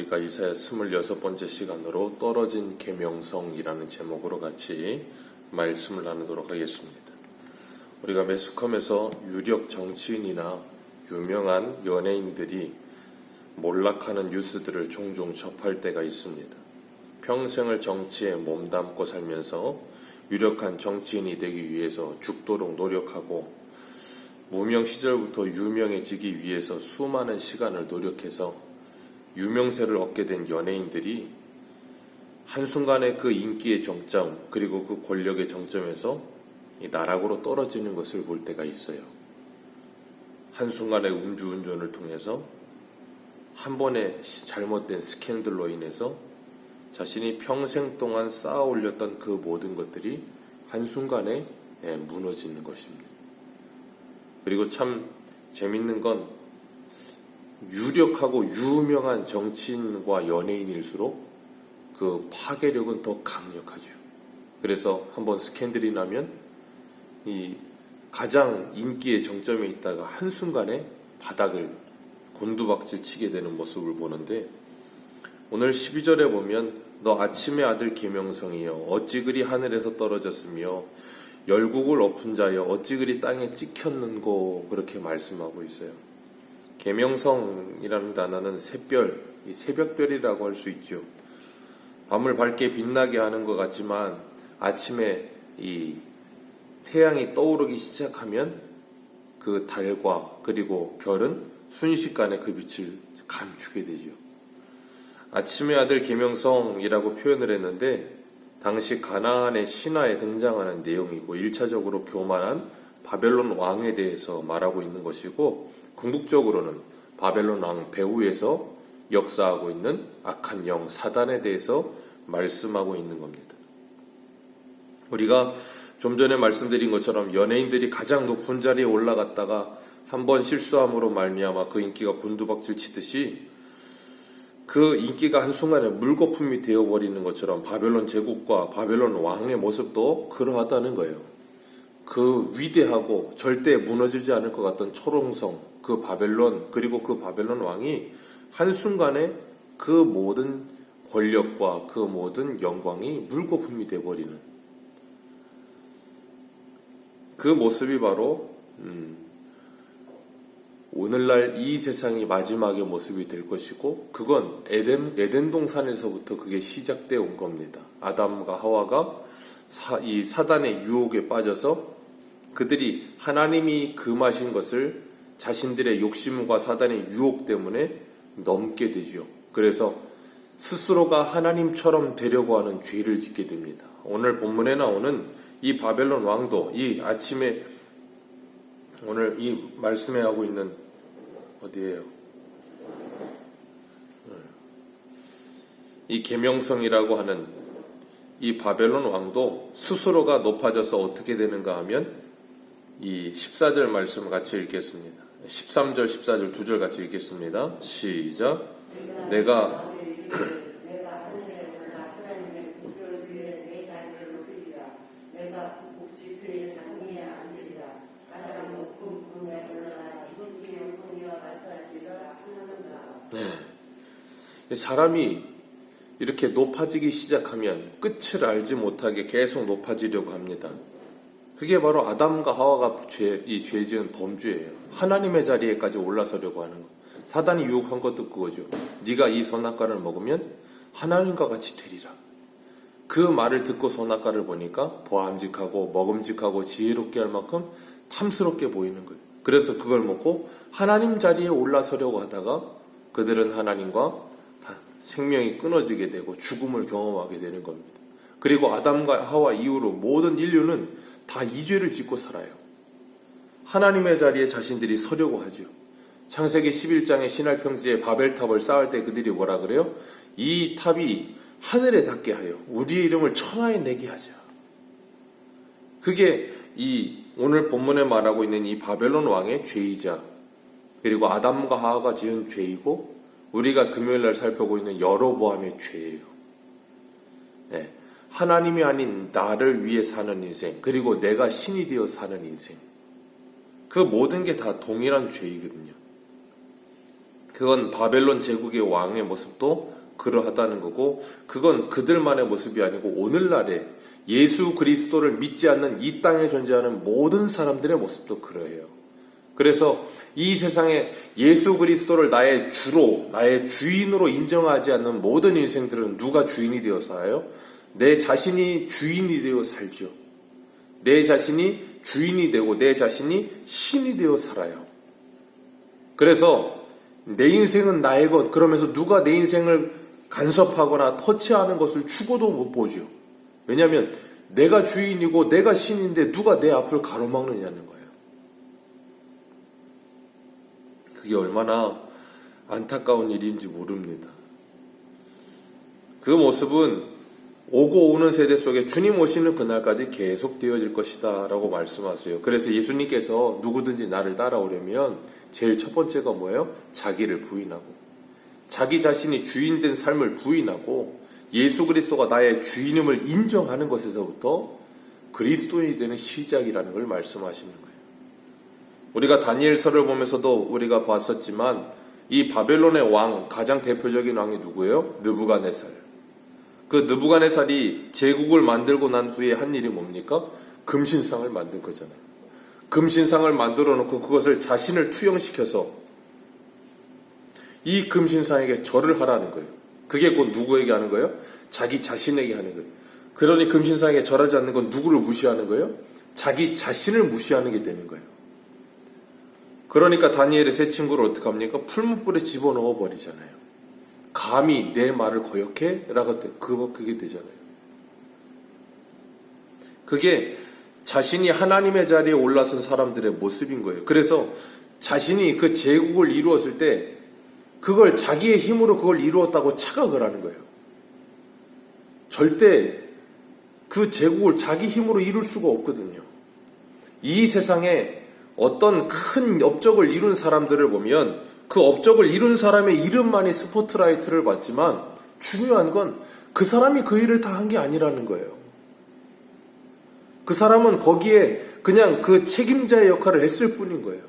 우리가 이사야 26번째 시간으로 떨어진 계명성이라는 제목으로 같이 말씀을 나누도록 하겠습니다. 우리가 매스컴에서 유력 정치인이나 유명한 연예인들이 몰락하는 뉴스들을 종종 접할 때가 있습니다. 평생을 정치에 몸담고 살면서 유력한 정치인이 되기 위해서 죽도록 노력하고 무명 시절부터 유명해지기 위해서 수많은 시간을 노력해서 유명세를 얻게 된 연예인들이 한순간에 그 인기의 정점 그리고 그 권력의 정점에서 이 나락으로 떨어지는 것을 볼 때가 있어요. 한순간의 음주운전을 통해서 한 번의 잘못된 스캔들로 인해서 자신이 평생 동안 쌓아 올렸던 그 모든 것들이 한순간에 무너지는 것입니다. 그리고 참 재밌는 건 유력하고 유명한 정치인과 연예인일수록 그 파괴력은 더 강력하죠. 그래서 한번 스캔들이 나면 이 가장 인기의 정점에 있다가 한순간에 바닥을 곤두박질 치게 되는 모습을 보는데, 오늘 12절에 보면 너 아침의 아들 계명성이여 어찌 그리 하늘에서 떨어졌으며 열국을 엎은 자여 어찌 그리 땅에 찍혔는고, 그렇게 말씀하고 있어요. 계명성이라는 단어는 샛별, 이 새벽별이라고 할 수 있죠. 밤을 밝게 빛나게 하는 것 같지만 아침에 이 태양이 떠오르기 시작하면 그 달과 그리고 별은 순식간에 그 빛을 감추게 되죠. 아침의 아들 계명성이라고 표현을 했는데, 당시 가나안의 신화에 등장하는 내용이고 1차적으로 교만한 바벨론 왕에 대해서 말하고 있는 것이고, 궁극적으로는 바벨론 왕 배후에서 역사하고 있는 악한 영 사단에 대해서 말씀하고 있는 겁니다. 우리가 좀 전에 말씀드린 것처럼 연예인들이 가장 높은 자리에 올라갔다가 한번 실수함으로 말미암아 그 인기가 곤두박질 치듯이 그 인기가 한순간에 물거품이 되어버리는 것처럼 바벨론 제국과 바벨론 왕의 모습도 그러하다는 거예요. 그 위대하고 절대 무너지지 않을 것 같던 초롱성, 그 바벨론, 그리고 그 바벨론 왕이 한순간에 그 모든 권력과 그 모든 영광이 물거품이 되어버리는 그 모습이 바로 오늘날 이 세상이 마지막의 모습이 될 것이고, 그건 에덴 동산에서부터 그게 시작되어 온 겁니다. 아담과 하와가 이 사단의 유혹에 빠져서 그들이 하나님이 금하신 것을 자신들의 욕심과 사단의 유혹 때문에 넘게 되죠. 그래서 스스로가 하나님처럼 되려고 하는 죄를 짓게 됩니다. 오늘 본문에 나오는 이 바벨론 왕도 이 아침에 오늘 이 말씀에 하고 있는 어디예요? 이 계명성이라고 하는 이 바벨론 왕도 스스로가 높아져서 어떻게 되는가 하면 이 14절 말씀을 같이 읽겠습니다. 13절, 14절 두 절 같이 읽겠습니다. 시작. 내가 사람이 이렇게 높아지기 시작하면 끝을 알지 못하게 계속 높아지려고 합니다. 그게 바로 아담과 하와가 이 죄 지은 범죄예요. 하나님의 자리에까지 올라서려고 하는 거. 사단이 유혹한 것도 그거죠. 네가 이 선악과를 먹으면 하나님과 같이 되리라. 그 말을 듣고 선악과를 보니까 보암직하고 먹음직하고 지혜롭게 할 만큼 탐스럽게 보이는 거예요. 그래서 그걸 먹고 하나님 자리에 올라서려고 하다가 그들은 하나님과 생명이 끊어지게 되고 죽음을 경험하게 되는 겁니다. 그리고 아담과 하와 이후로 모든 인류는 다 이 죄를 짓고 살아요. 하나님의 자리에 자신들이 서려고 하죠. 창세기 11장의 신할 평지에 바벨탑을 쌓을 때 그들이 뭐라 그래요? 이 탑이 하늘에 닿게 하여 우리의 이름을 천하에 내게 하자. 그게 이 오늘 본문에 말하고 있는 이 바벨론 왕의 죄이자, 그리고 아담과 하와가 지은 죄이고, 우리가 금요일날 살펴보고 있는 여로보암의 죄예요. 네. 하나님이 아닌 나를 위해 사는 인생, 그리고 내가 신이 되어 사는 인생, 그 모든 게 다 동일한 죄이거든요. 그 그건 바벨론 제국의 왕의 모습도 그러하다는 거고, 그건 그들만의 모습이 아니고 오늘날에 예수 그리스도를 믿지 않는 이 땅에 존재하는 모든 사람들의 모습도 그러해요. 그래서 이 세상에 예수 그리스도를 나의 주로, 나의 주인으로 인정하지 않는 모든 인생들은 누가 주인이 되어 살아요? 내 자신이 주인이 되어 살죠. 내 자신이 주인이 되고 내 자신이 신이 되어 살아요. 그래서 내 인생은 나의 것, 그러면서 누가 내 인생을 간섭하거나 터치하는 것을 죽어도 못 보죠. 왜냐하면 내가 주인이고 내가 신인데 누가 내 앞을 가로막느냐는 거예요. 그게 얼마나 안타까운 일인지 모릅니다. 그 모습은 오고 오는 세대 속에 주님 오시는 그날까지 계속 되어질 것이다 라고 말씀하세요. 그래서 예수님께서 누구든지 나를 따라오려면 제일 첫 번째가 뭐예요? 자기를 부인하고, 자기 자신이 주인된 삶을 부인하고 예수 그리스도가 나의 주인임을 인정하는 것에서부터 그리스도인이 되는 시작이라는 걸 말씀하시는 거예요. 우리가 다니엘서를 보면서도 우리가 봤었지만 이 바벨론의 왕, 가장 대표적인 왕이 누구예요? 느부갓네살. 그 느부갓네살이 제국을 만들고 난 후에 한 일이 뭡니까? 금신상을 만든 거잖아요. 금신상을 만들어 놓고 그것을 자신을 투영시켜서 이 금신상에게 절을 하라는 거예요. 그게 곧 누구에게 하는 거예요? 자기 자신에게 하는 거예요. 그러니 금신상에게 절하지 않는 건 누구를 무시하는 거예요? 자기 자신을 무시하는 게 되는 거예요. 그러니까 다니엘의 세 친구를 어떻게 합니까? 풀무불에 집어넣어 버리잖아요. 감히 내 말을 거역해? 라고 그게 되잖아요. 그게 자신이 하나님의 자리에 올라선 사람들의 모습인 거예요. 그래서 자신이 그 제국을 이루었을 때 그걸 자기의 힘으로 그걸 이루었다고 착각을 하는 거예요. 절대 그 제국을 자기 힘으로 이룰 수가 없거든요. 이 세상에 어떤 큰 업적을 이룬 사람들을 보면 그 업적을 이룬 사람의 이름만이 스포트라이트를 받지만 중요한 건 그 사람이 그 일을 다 한 게 아니라는 거예요. 그 사람은 거기에 그냥 그 책임자의 역할을 했을 뿐인 거예요.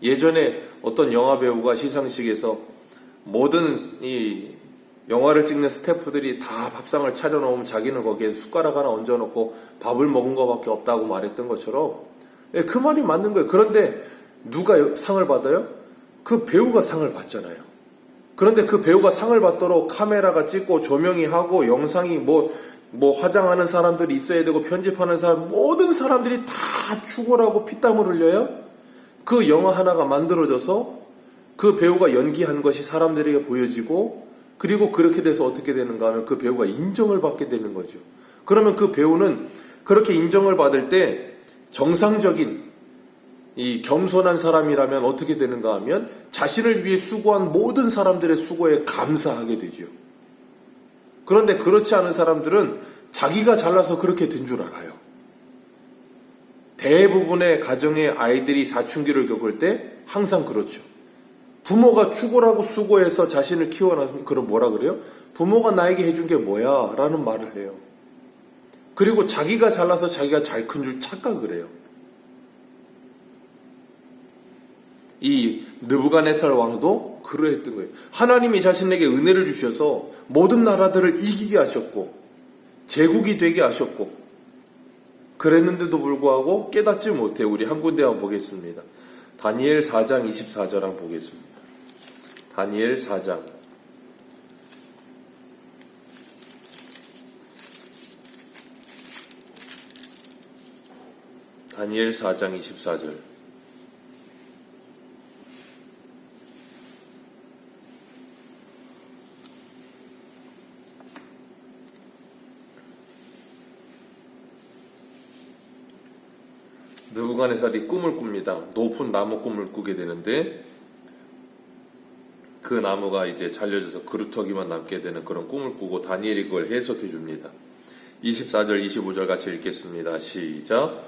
예전에 어떤 영화 배우가 시상식에서 모든 이 영화를 찍는 스태프들이 다 밥상을 차려놓으면 자기는 거기에 숟가락 하나 얹어놓고 밥을 먹은 것밖에 없다고 말했던 것처럼 그 말이 맞는 거예요. 그런데 누가 상을 받아요? 그 배우가 상을 받잖아요. 그런데 그 배우가 상을 받도록 카메라가 찍고 조명이 하고 영상이 뭐 화장하는 사람들이 있어야 되고 편집하는 사람, 모든 사람들이 다 죽어라고 피땀을 흘려요. 그 영화 하나가 만들어져서 그 배우가 연기한 것이 사람들에게 보여지고, 그리고 그렇게 돼서 어떻게 되는가 하면 그 배우가 인정을 받게 되는 거죠. 그러면 그 배우는 그렇게 인정을 받을 때 정상적인 이 겸손한 사람이라면 어떻게 되는가 하면 자신을 위해 수고한 모든 사람들의 수고에 감사하게 되죠. 그런데 그렇지 않은 사람들은 자기가 잘나서 그렇게 된 줄 알아요. 대부분의 가정의 아이들이 사춘기를 겪을 때 항상 그렇죠. 부모가 죽으라고 수고해서 자신을 키워놨으면 그럼 뭐라 그래요? 부모가 나에게 해준 게 뭐야? 라는 말을 해요. 그리고 자기가 잘나서 자기가 잘 큰 줄 착각을 해요. 이 느부갓네살 왕도 그러했던 거예요. 하나님이 자신에게 은혜를 주셔서 모든 나라들을 이기게 하셨고 제국이 되게 하셨고 그랬는데도 불구하고 깨닫지 못해. 우리 한 군데 한번 보겠습니다. 다니엘 4장 24절 한번 보겠습니다. 다니엘 4장 다니엘 4장 24절 느부갓네살이 꿈을 꿉니다. 높은 나무 꿈을 꾸게 되는데 그 나무가 이제 잘려져서 그루터기만 남게 되는 그런 꿈을 꾸고 다니엘이 그걸 해석해 줍니다. 24절 25절 같이 읽겠습니다. 시작.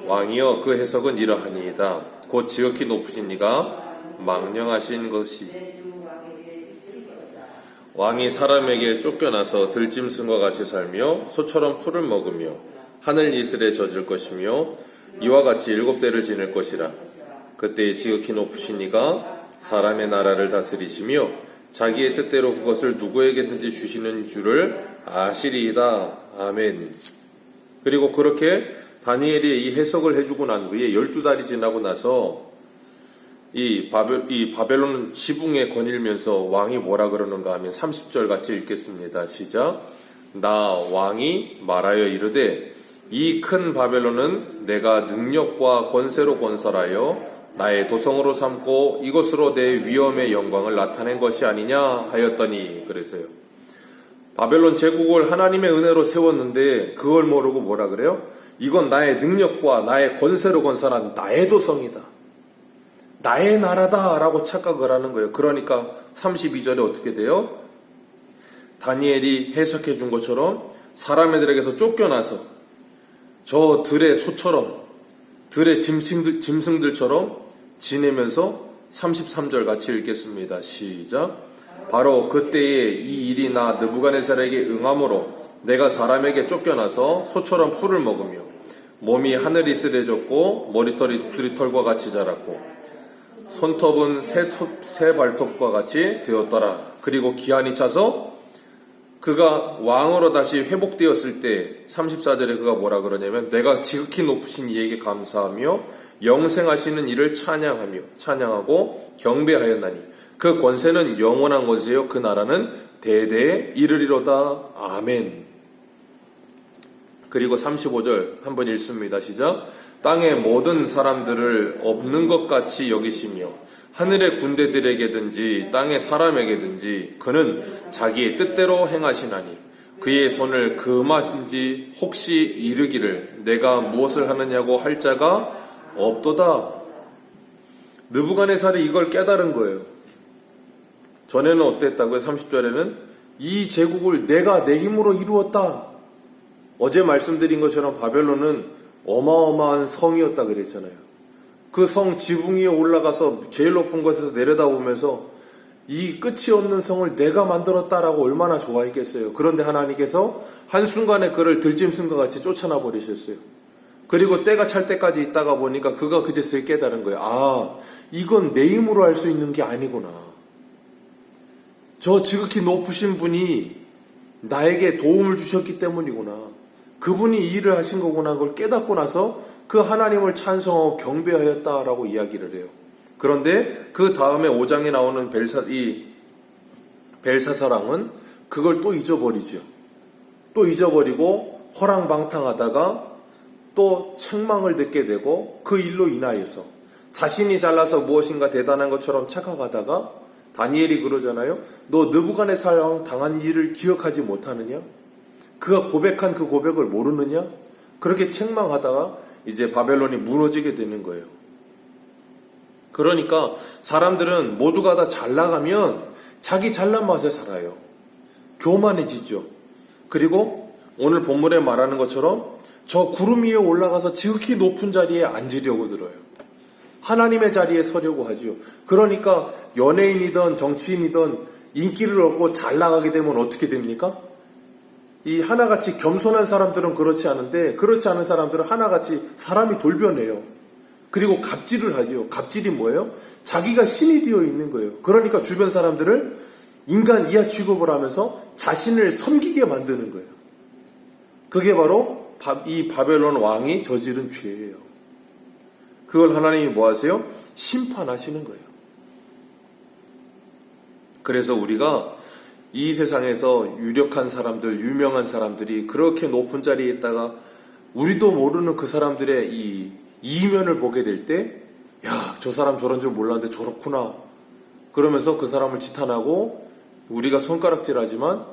왕이여 그 해석은 이러하니이다. 곧 지극히 높으신 이가 망령하신 것이 왕이 사람에게 쫓겨나서 들짐승과 같이 살며 소처럼 풀을 먹으며 하늘 이슬에 젖을 것이며 이와 같이 7대를 지낼 것이라. 그때 지극히 높으신 이가 사람의 나라를 다스리시며 자기의 뜻대로 그것을 누구에게든지 주시는 줄을 아시리이다. 아멘. 그리고 그렇게 다니엘이 이 해석을 해주고 난 후에 12달이 지나고 나서 이 바벨론 지붕에 거닐면서 왕이 뭐라 그러는가 하면 30절 같이 읽겠습니다. 시작. 나 왕이 말하여 이르되 이 큰 바벨론은 내가 능력과 권세로 건설하여 나의 도성으로 삼고 이것으로 내 위엄의 영광을 나타낸 것이 아니냐 하였더니 그랬어요. 바벨론 제국을 하나님의 은혜로 세웠는데 그걸 모르고 뭐라 그래요? 이건 나의 능력과 나의 권세로 건설한 나의 도성이다. 나의 나라다 라고 착각을 하는 거예요. 그러니까 32절에 어떻게 돼요? 다니엘이 해석해 준 것처럼 사람들에게서 쫓겨나서 저 들의 소처럼 들의 짐승들처럼 지내면서 33절 같이 읽겠습니다. 시작. 바로 그때에 이 일이 나 느부갓네살에게 응함으로 내가 사람에게 쫓겨나서 소처럼 풀을 먹으며 몸이 하늘이 쓰레졌고 머리털이 독수리털과 같이 자랐고 손톱은 새 발톱과 같이 되었더라. 그리고 기한이 차서 그가 왕으로 다시 회복되었을 때 34절에 그가 뭐라 그러냐면 내가 지극히 높으신 이에게 감사하며 영생하시는 이를 찬양하고 경배하였나니 그 권세는 영원한 권세요 그 나라는 대대에 이르리로다. 아멘. 그리고 35절 한번 읽습니다. 시작. 땅의 모든 사람들을 없는 것 같이 여기시며 하늘의 군대들에게든지 땅의 사람에게든지 그는 자기의 뜻대로 행하시나니 그의 손을 금하신지 혹시 이르기를 내가 무엇을 하느냐고 할 자가 없도다. 느부갓네살이 이걸 깨달은 거예요. 전에는 어땠다고요? 30절에는 이 제국을 내가 내 힘으로 이루었다. 어제 말씀드린 것처럼 바벨론은 어마어마한 성이었다 그랬잖아요. 그 성 지붕 위에 올라가서 제일 높은 곳에서 내려다보면서 이 끝이 없는 성을 내가 만들었다라고 얼마나 좋아했겠어요. 그런데 하나님께서 한순간에 그를 들짐승과 같이 쫓아나 버리셨어요. 그리고 때가 찰 때까지 있다가 보니까 그가 그제서야 깨달은 거예요. 아, 이건 내 힘으로 할 수 있는 게 아니구나. 저 지극히 높으신 분이 나에게 도움을 주셨기 때문이구나. 그분이 이 일을 하신 거구나. 그걸 깨닫고 나서 그 하나님을 찬송하고 경배하였다라고 이야기를 해요. 그런데 그 다음에 5장에 나오는 벨사사랑은 그걸 또 잊어버리죠. 또 잊어버리고 허랑방탕하다가 또 책망을 듣게 되고 그 일로 인하여서 자신이 잘나서 무엇인가 대단한 것처럼 착각하다가 다니엘이 그러잖아요. 너 느부갓네살 왕 당한 일을 기억하지 못하느냐? 그가 고백한 그 고백을 모르느냐? 그렇게 책망하다가 이제 바벨론이 무너지게 되는 거예요. 그러니까 사람들은 모두가 다 잘 나가면 자기 잘난 맛에 살아요. 교만해지죠. 그리고 오늘 본문에 말하는 것처럼 저 구름 위에 올라가서 지극히 높은 자리에 앉으려고 들어요. 하나님의 자리에 서려고 하죠. 그러니까 연예인이든 정치인이든 인기를 얻고 잘 나가게 되면 어떻게 됩니까? 이 하나같이 겸손한 사람들은 그렇지 않은데 그렇지 않은 사람들은 하나같이 사람이 돌변해요. 그리고 갑질을 하죠. 갑질이 뭐예요? 자기가 신이 되어 있는 거예요. 그러니까 주변 사람들을 인간 이하 취급을 하면서 자신을 섬기게 만드는 거예요. 그게 바로 이 바벨론 왕이 저지른 죄예요. 그걸 하나님이 뭐 하세요? 심판하시는 거예요. 그래서 우리가 이 세상에서 유력한 사람들, 유명한 사람들이 그렇게 높은 자리에 있다가 우리도 모르는 그 사람들의 이 이면을 보게 될 때, 야, 저 사람 저런 줄 몰랐는데 저렇구나. 그러면서 그 사람을 지탄하고 우리가 손가락질하지만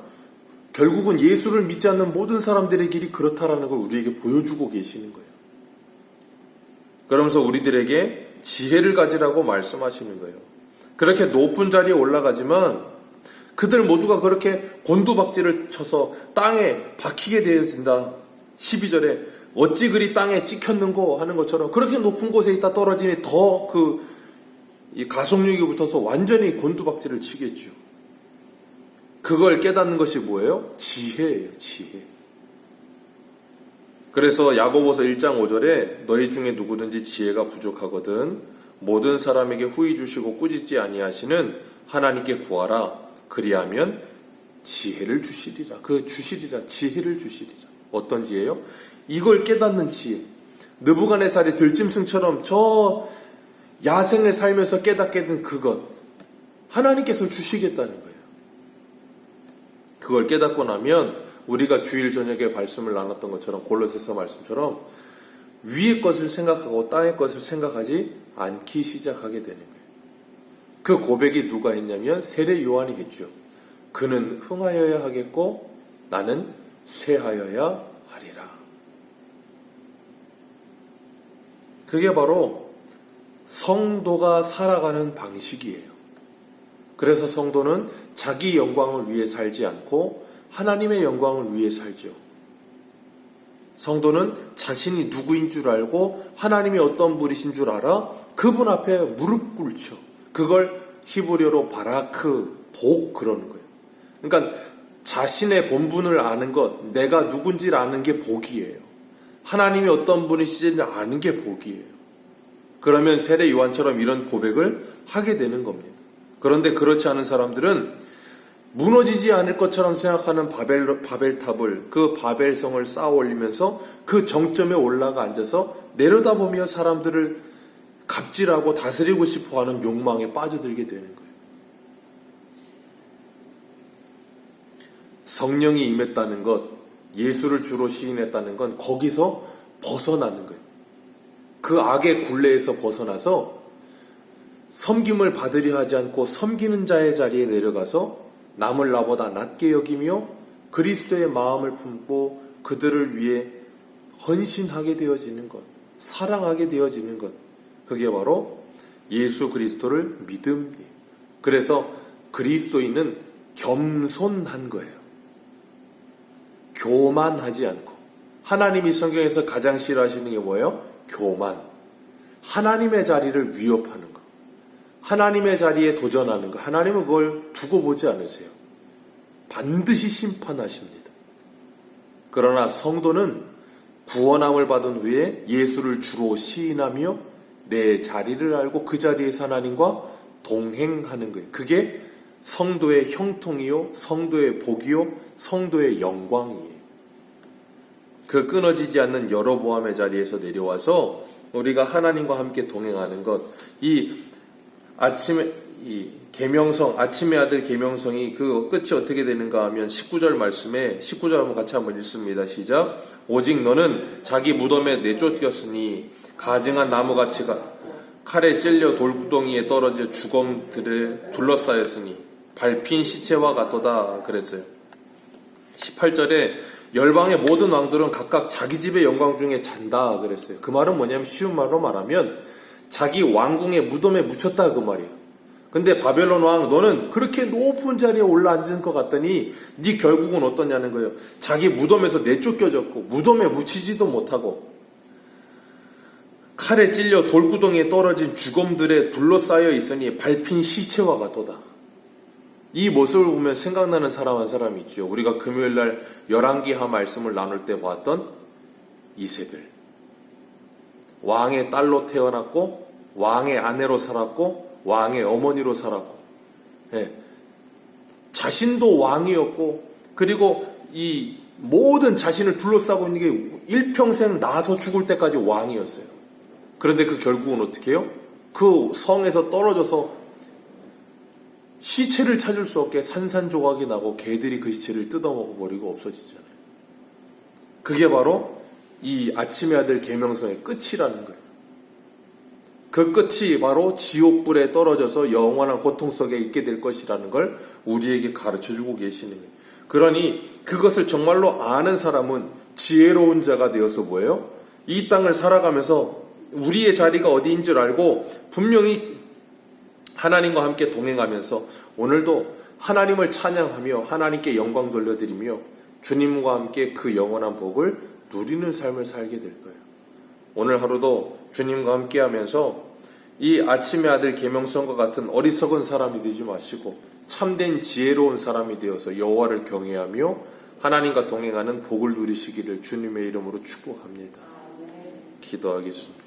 결국은 예수를 믿지 않는 모든 사람들의 길이 그렇다라는 걸 우리에게 보여주고 계시는 거예요. 그러면서 우리들에게 지혜를 가지라고 말씀하시는 거예요. 그렇게 높은 자리에 올라가지만 그들 모두가 그렇게 곤두박질을 쳐서 땅에 박히게 되어진다. 12절에 어찌 그리 땅에 찍혔는고 하는 것처럼 그렇게 높은 곳에 있다 떨어지니 더 이 가속력이 붙어서 완전히 곤두박질을 치겠죠. 그걸 깨닫는 것이 뭐예요? 지혜예요. 지혜. 그래서 야고보서 1장 5절에 너희 중에 누구든지 지혜가 부족하거든 모든 사람에게 후히 주시고 꾸짖지 아니하시는 하나님께 구하라. 그리하면 지혜를 주시리라. 지혜를 주시리라. 어떤 지혜요? 이걸 깨닫는 지혜. 느부갓네살이 들짐승처럼 저 야생을 살면서 깨닫게 된 그것, 하나님께서 주시겠다는 거예요. 그걸 깨닫고 나면 우리가 주일 저녁에 말씀을 나눴던 것처럼, 골로새서 말씀처럼 위의 것을 생각하고 땅의 것을 생각하지 않기 시작하게 되는 거예요. 그 고백이 누가 했냐면 세례 요한이 했죠. 그는 흥하여야 하겠고 나는 쇠하여야 하리라. 그게 바로 성도가 살아가는 방식이에요. 그래서 성도는 자기 영광을 위해 살지 않고 하나님의 영광을 위해 살죠. 성도는 자신이 누구인 줄 알고 하나님이 어떤 분이신 줄 알아 그분 앞에 무릎 꿇죠. 그걸 히브리어로 바라크, 복 그러는 거예요. 그러니까 자신의 본분을 아는 것, 내가 누군지를 아는 게 복이에요. 하나님이 어떤 분이시지를 아는 게 복이에요. 그러면 세례 요한처럼 이런 고백을 하게 되는 겁니다. 그런데 그렇지 않은 사람들은 무너지지 않을 것처럼 생각하는 바벨탑을, 그 바벨성을 쌓아 올리면서 그 정점에 올라가 앉아서 내려다보며 사람들을 갑질하고 다스리고 싶어하는 욕망에 빠져들게 되는 거예요. 성령이 임했다는 것, 예수를 주로 시인했다는 건 거기서 벗어나는 거예요. 그 악의 굴레에서 벗어나서 섬김을 받으려 하지 않고 섬기는 자의 자리에 내려가서 남을 나보다 낮게 여기며 그리스도의 마음을 품고 그들을 위해 헌신하게 되어지는 것, 사랑하게 되어지는 것, 그게 바로 예수 그리스도를 믿음이에요. 그래서 그리스도인은 겸손한 거예요. 교만하지 않고. 하나님이 성경에서 가장 싫어하시는 게 뭐예요? 교만. 하나님의 자리를 위협하는 것. 하나님의 자리에 도전하는 것. 하나님은 그걸 두고 보지 않으세요. 반드시 심판하십니다. 그러나 성도는 구원함을 받은 후에 예수를 주로 시인하며 내 자리를 알고 그 자리에서 하나님과 동행하는 거예요. 그게 성도의 형통이요, 성도의 복이요, 성도의 영광이에요. 그 끊어지지 않는 여로보암의 자리에서 내려와서 우리가 하나님과 함께 동행하는 것, 계명성, 아침의 아들 계명성이 그 끝이 어떻게 되는가 하면 19절 말씀에 19절 같이 한번 읽습니다. 시작. 오직 너는 자기 무덤에 내쫓겼으니 가증한 나무같이 칼에 찔려 돌구덩이에 떨어져 죽음들을 둘러싸였으니 밟힌 시체와 같도다 그랬어요. 18절에 열방의 모든 왕들은 각각 자기 집의 영광 중에 잔다 그랬어요. 그 말은 뭐냐면 쉬운 말로 말하면 자기 왕궁의 무덤에 묻혔다 그 말이에요. 근데 바벨론 왕 너는 그렇게 높은 자리에 올라앉은 것 같더니 네 결국은 어떠냐는 거예요. 자기 무덤에서 내쫓겨졌고 무덤에 묻히지도 못하고 칼에 찔려 돌구덩이에 떨어진 죽음들에 둘러싸여 있으니 밟힌 시체와 같도다. 이 모습을 보면 생각나는 사람 한 사람이 있죠. 우리가 금요일날 열왕기하 말씀을 나눌 때 봤던 이세벨. 왕의 딸로 태어났고 왕의 아내로 살았고 왕의 어머니로 살았고, 자신도 왕이었고, 그리고 이 모든 자신을 둘러싸고 있는 게 일평생 나서 죽을 때까지 왕이었어요. 그런데 그 결국은 어떻게 해요? 그 성에서 떨어져서 시체를 찾을 수 없게 산산조각이 나고 개들이 그 시체를 뜯어먹어 버리고 없어지잖아요. 그게 바로 이 아침의 아들 계명성의 끝이라는 거예요. 그 끝이 바로 지옥불에 떨어져서 영원한 고통 속에 있게 될 것이라는 걸 우리에게 가르쳐주고 계시는 거예요. 그러니 그것을 정말로 아는 사람은 지혜로운 자가 되어서 뭐예요? 이 땅을 살아가면서 우리의 자리가 어디인 줄 알고 분명히 하나님과 함께 동행하면서 오늘도 하나님을 찬양하며 하나님께 영광 돌려드리며 주님과 함께 그 영원한 복을 누리는 삶을 살게 될 거예요. 오늘 하루도 주님과 함께 하면서 이 아침의 아들 계명성과 같은 어리석은 사람이 되지 마시고 참된 지혜로운 사람이 되어서 여호와를 경외하며 하나님과 동행하는 복을 누리시기를 주님의 이름으로 축복합니다. 기도하겠습니다.